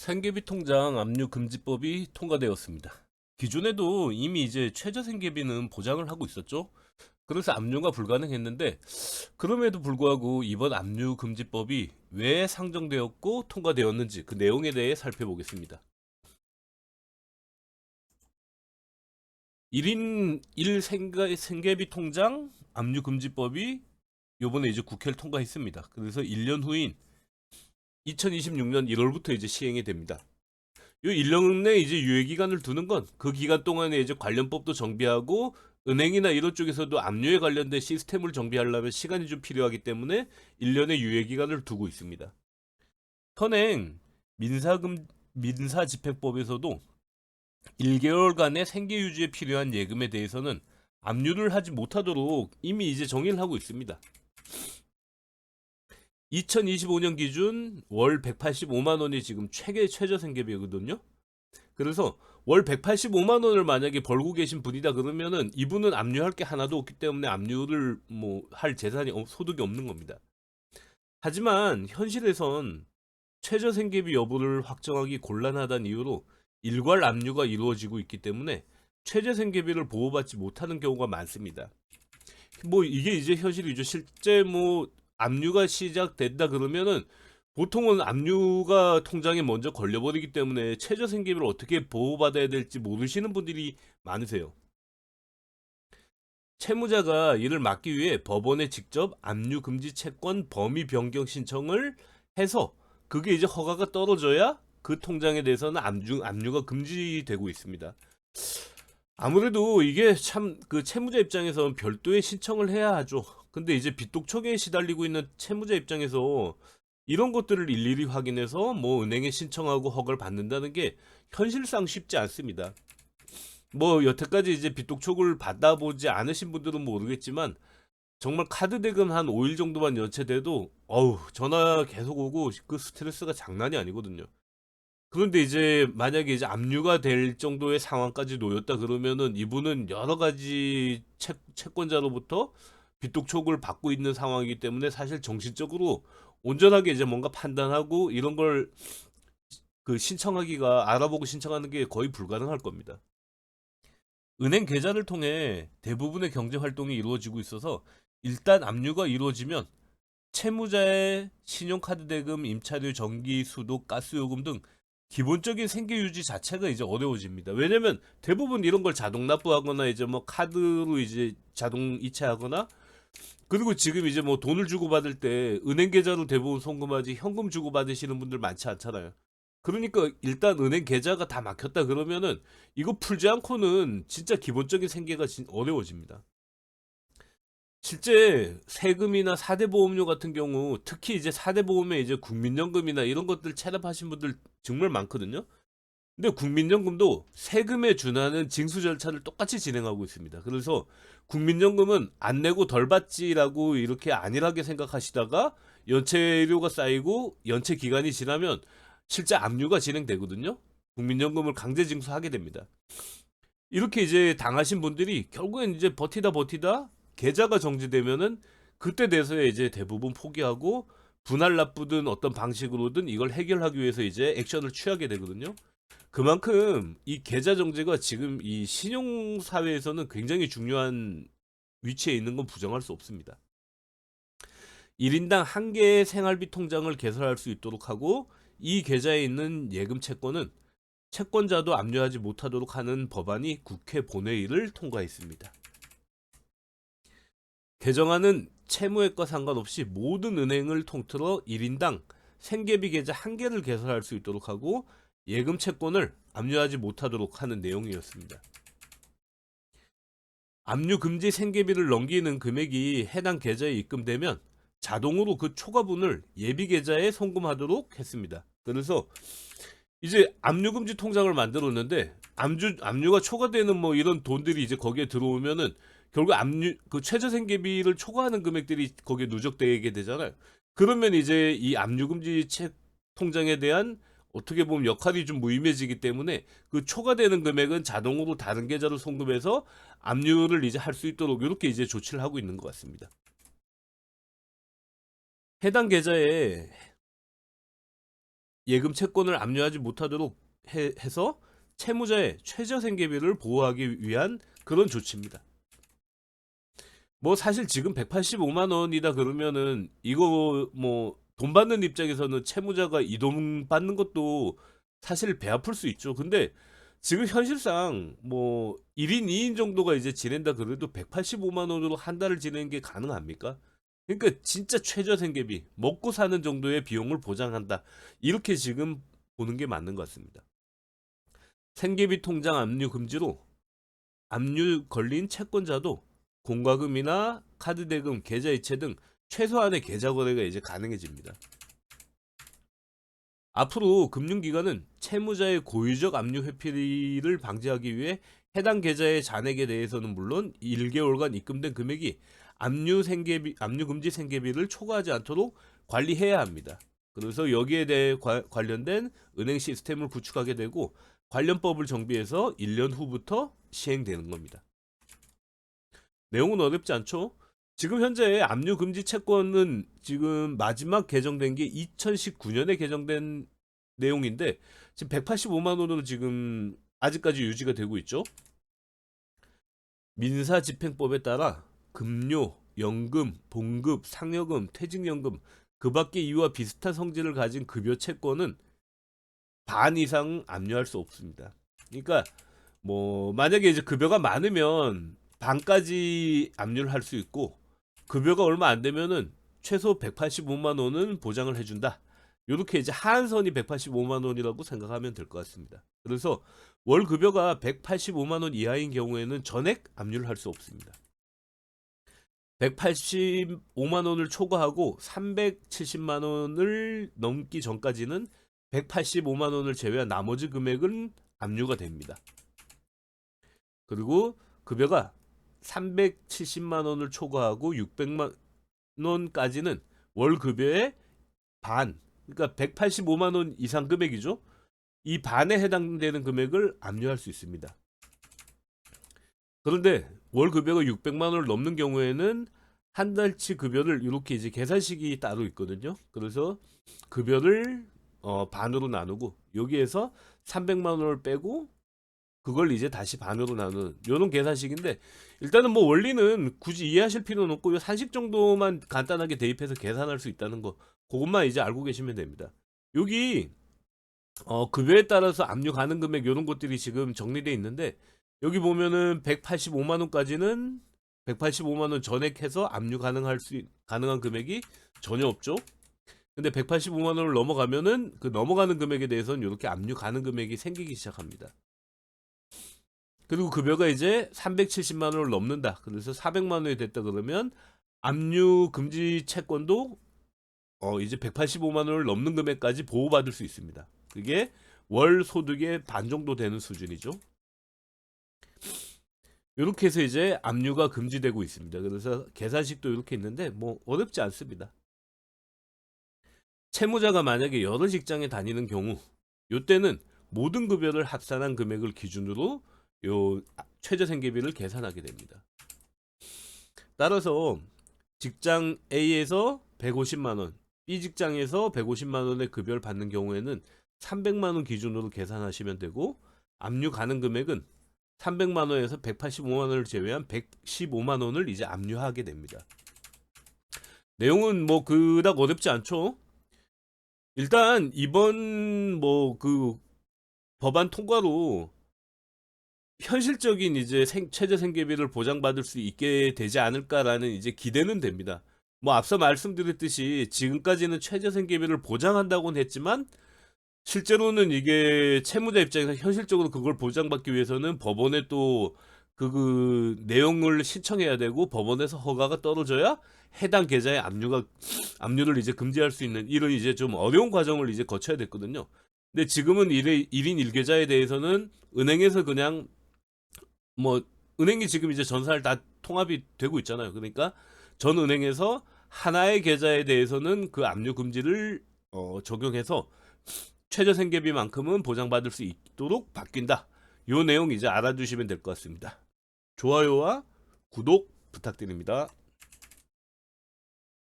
생계비 통장 압류 금지법이 통과되었습니다. 기존에도 이미 이제 최저 생계비는 보장을 하고 있었죠. 그래서 압류가 불가능했는데 그럼에도 불구하고 이번 압류 금지법이 왜 상정되었고 통과되었는지 그 내용에 대해 살펴보겠습니다. 1인 1 생계비 통장 압류 금지법이 요번에 이제 국회를 통과했습니다. 그래서 1년 후인 2026년 1월부터 이제 시행이 됩니다. 요 1년 내 이제 유예 기간을 두는 건 그 기간 동안에 이제 관련법도 정비하고 은행이나 이런 쪽에서도 압류에 관련된 시스템을 정비하려면 시간이 좀 필요하기 때문에 1년의 유예 기간을 두고 있습니다. 현행 민사집행법에서도 1개월간의 생계 유지에 필요한 예금에 대해서는 압류를 하지 못하도록 이미 이제 정의를 하고 있습니다. 2025년 기준 월 185만 원이 지금 최저 생계비거든요. 그래서 월 185만 원을 만약에 벌고 계신 분이다 그러면은 이분은 압류할 게 하나도 없기 때문에 압류를 뭐 할 재산이 소득이 없는 겁니다. 하지만 현실에선 최저 생계비 여부를 확정하기 곤란하다는 이유로 일괄 압류가 이루어지고 있기 때문에 최저 생계비를 보호받지 못하는 경우가 많습니다. 뭐 이게 이제 현실이죠. 실제 뭐 압류가 시작된다 그러면은 보통은 압류가 통장에 먼저 걸려버리기 때문에 최저 생계비를 어떻게 보호받아야 될지 모르시는 분들이 많으세요. 채무자가 이를 막기 위해 법원에 직접 압류 금지 채권 범위 변경 신청을 해서 그게 이제 허가가 떨어져야 그 통장에 대해서는 압류가 금지되고 있습니다. 아무래도 이게 참 그 채무자 입장에서 별도의 신청을 해야 하죠. 근데 이제 빚독촉에 시달리고 있는 채무자 입장에서 이런 것들을 일일이 확인해서 뭐 은행에 신청하고 허가를 받는다는 게 현실상 쉽지 않습니다. 뭐 여태까지 이제 빚독촉을 받아보지 않으신 분들은 모르겠지만 정말 카드 대금 한 5일 정도만 연체돼도 어우 전화 계속 오고 그 스트레스가 장난이 아니거든요. 그런데 이제 만약에 이제 압류가 될 정도의 상황까지 놓였다 그러면은 이분은 여러 가지 채권자로부터 빚독촉을 받고 있는 상황이기 때문에 사실 정신적으로 온전하게 이제 뭔가 판단하고 이런 걸 그 신청하기가 알아보고 신청하는 게 거의 불가능할 겁니다. 은행 계좌를 통해 대부분의 경제 활동이 이루어지고 있어서 일단 압류가 이루어지면 채무자의 신용카드 대금, 임차료, 전기, 수도, 가스요금 등 기본적인 생계 유지 자체가 이제 어려워집니다. 왜냐면 대부분 이런 걸 자동 납부하거나 이제 뭐 카드로 이제 자동 이체하거나 그리고 지금 이제 뭐 돈을 주고 받을 때 은행 계좌로 대부분 송금하지 현금 주고 받으시는 분들 많지 않잖아요. 그러니까 일단 은행 계좌가 다 막혔다 그러면은 이거 풀지 않고는 진짜 기본적인 생계가 어려워집니다. 실제 세금이나 4대 보험료 같은 경우 특히 이제 4대 보험에 이제 국민연금이나 이런 것들 체납하신 분들 정말 많거든요. 근데 국민연금도 세금에 준하는 징수 절차를 똑같이 진행하고 있습니다. 그래서 국민연금은 안 내고 덜 받지라고 이렇게 안일하게 생각하시다가 연체료가 쌓이고 연체 기간이 지나면 실제 압류가 진행되거든요. 국민연금을 강제 징수하게 됩니다. 이렇게 이제 당하신 분들이 결국엔 이제 버티다 계좌가 정지되면은 그때 돼서야 이제 대부분 포기하고 분할 납부든 어떤 방식으로든 이걸 해결하기 위해서 이제 액션을 취하게 되거든요. 그만큼 이 계좌 정지가 지금 이 신용 사회에서는 굉장히 중요한 위치에 있는 건 부정할 수 없습니다. 1인당 한 개의 생활비 통장을 개설할 수 있도록 하고 이 계좌에 있는 예금 채권은 채권자도 압류하지 못하도록 하는 법안이 국회 본회의를 통과했습니다. 개정안은 채무액과 상관없이 모든 은행을 통틀어 1인당 생계비 계좌 한 개를 개설할 수 있도록 하고 예금 채권을 압류하지 못하도록 하는 내용이었습니다. 압류 금지 생계비를 넘기는 금액이 해당 계좌에 입금되면 자동으로 그 초과분을 예비 계좌에 송금하도록 했습니다. 그래서 이제 압류금지 통장을 만들었는데 압류가 초과되는 뭐 이런 돈들이 이제 거기에 들어오면은 결국 압류 그 최저생계비를 초과하는 금액들이 거기에 누적되게 되잖아요. 그러면 이제 이 압류금지 통장에 대한 어떻게 보면 역할이 좀 무의미해지기 때문에 그 초과되는 금액은 자동으로 다른 계좌로 송금해서 압류를 이제 할 수 있도록 이렇게 이제 조치를 하고 있는 것 같습니다. 해당 계좌에 예금 채권을 압류하지 못하도록 해서 채무자의 최저 생계비를 보호하기 위한 그런 조치입니다. 뭐 사실 지금 185만 원이다 그러면은 이거 뭐 돈 받는 입장에서는 채무자가 이 돈 받는 것도 사실 배 아플 수 있죠. 근데 지금 현실상 뭐 1인 2인 정도가 이제 지낸다 그래도 185만 원으로 한 달을 지내는 게 가능합니까? 그러니까 진짜 최저 생계비, 먹고 사는 정도의 비용을 보장한다. 이렇게 지금 보는 게 맞는 것 같습니다. 생계비 통장 압류 금지로 압류 걸린 채권자도 공과금이나 카드 대금, 계좌 이체 등 최소한의 계좌 거래가 이제 가능해집니다. 앞으로 금융기관은 채무자의 고의적 압류 회피를 방지하기 위해 해당 계좌의 잔액에 대해서는 물론 1개월간 입금된 금액이 압류 금지 생계비를 초과하지 않도록 관리해야 합니다. 그래서 여기에 대해 관련된 은행 시스템을 구축하게 되고 관련법을 정비해서 1년 후부터 시행되는 겁니다. 내용은 어렵지 않죠? 지금 현재 압류 금지 채권은 지금 마지막 개정된 게 2019년에 개정된 내용인데 지금 185만 원으로 지금 아직까지 유지가 되고 있죠. 민사집행법에 따라 급료, 연금, 봉급, 상여금, 퇴직연금 그 밖의 이유와 비슷한 성질을 가진 급여 채권은 반 이상 압류할 수 없습니다. 그러니까 뭐 만약에 이제 급여가 많으면 반까지 압류를 할 수 있고 급여가 얼마 안 되면은 최소 185만 원은 보장을 해준다. 이렇게 이제 하한선이 185만 원이라고 생각하면 될 것 같습니다. 그래서 월 급여가 185만 원 이하인 경우에는 전액 압류를 할 수 없습니다. 185만 원을 초과하고 370만 원을 넘기 전까지는 185만 원을 제외한 나머지 금액은 압류가 됩니다. 그리고 급여가 370만 원을 초과하고 600만 원까지는 월 급여의 반, 그러니까 185만 원 이상 금액이죠. 이 반에 해당되는 금액을 압류할 수 있습니다. 그런데 월 급여가 600만 원을 넘는 경우에는 한 달치 급여를 이렇게 이제 계산식이 따로 있거든요. 그래서 급여를 반으로 나누고 여기에서 300만 원을 빼고 그걸 이제 다시 반으로 나누는 이런 계산식인데 일단은 뭐 원리는 굳이 이해하실 필요는 없고 요 산식 정도만 간단하게 대입해서 계산할 수 있다는 거 그것만 이제 알고 계시면 됩니다. 여기 급여에 따라서 압류 가능 금액 이런 것들이 지금 정리되어 있는데 여기 보면은 185만 원까지는 185만 원 전액해서 압류 가능한 금액이 전혀 없죠. 근데 185만 원을 넘어가면은 그 넘어가는 금액에 대해서는 이렇게 압류 가능 금액이 생기기 시작합니다. 그리고 급여가 이제 370만 원을 넘는다. 그래서 400만 원이 됐다 그러면 압류 금지 채권도 이제 185만 원을 넘는 금액까지 보호받을 수 있습니다. 그게 월 소득의 반 정도 되는 수준이죠. 이렇게 해서 이제 압류가 금지되고 있습니다. 그래서 계산식도 이렇게 있는데 뭐 어렵지 않습니다. 채무자가 만약에 여러 직장에 다니는 경우 이때는 모든 급여를 합산한 금액을 기준으로 요 최저 생계비를 계산하게 됩니다. 따라서 직장 A에서 150만 원, B 직장에서 150만 원의 급여를 받는 경우에는 300만 원 기준으로 계산하시면 되고 압류 가능 금액은 300만 원에서 185만 원을 제외한 115만 원을 이제 압류하게 됩니다. 내용은 뭐 그닥 어렵지 않죠. 일단 이번 뭐 그 법안 통과로 현실적인 이제 최저 생계비를 보장받을 수 있게 되지 않을까라는 이제 기대는 됩니다. 뭐 앞서 말씀드렸듯이 지금까지는 최저 생계비를 보장한다고는 했지만 실제로는 이게 채무자 입장에서 현실적으로 그걸 보장받기 위해서는 법원에 또 그 내용을 신청해야 되고 법원에서 허가가 떨어져야 해당 계좌의 압류를 이제 금지할 수 있는 이런 이제 좀 어려운 과정을 이제 거쳐야 됐거든요. 근데 지금은 1인 1계좌에 대해서는 은행에서 그냥 뭐 은행이 지금 이제 전사를 다 통합이 되고 있잖아요. 그러니까 전 은행에서 하나의 계좌에 대해서는 그 압류 금지를 적용해서 최저 생계비만큼은 보장받을 수 있도록 바뀐다. 요 내용 이제 알아두시면 될 것 같습니다. 좋아요와 구독 부탁드립니다.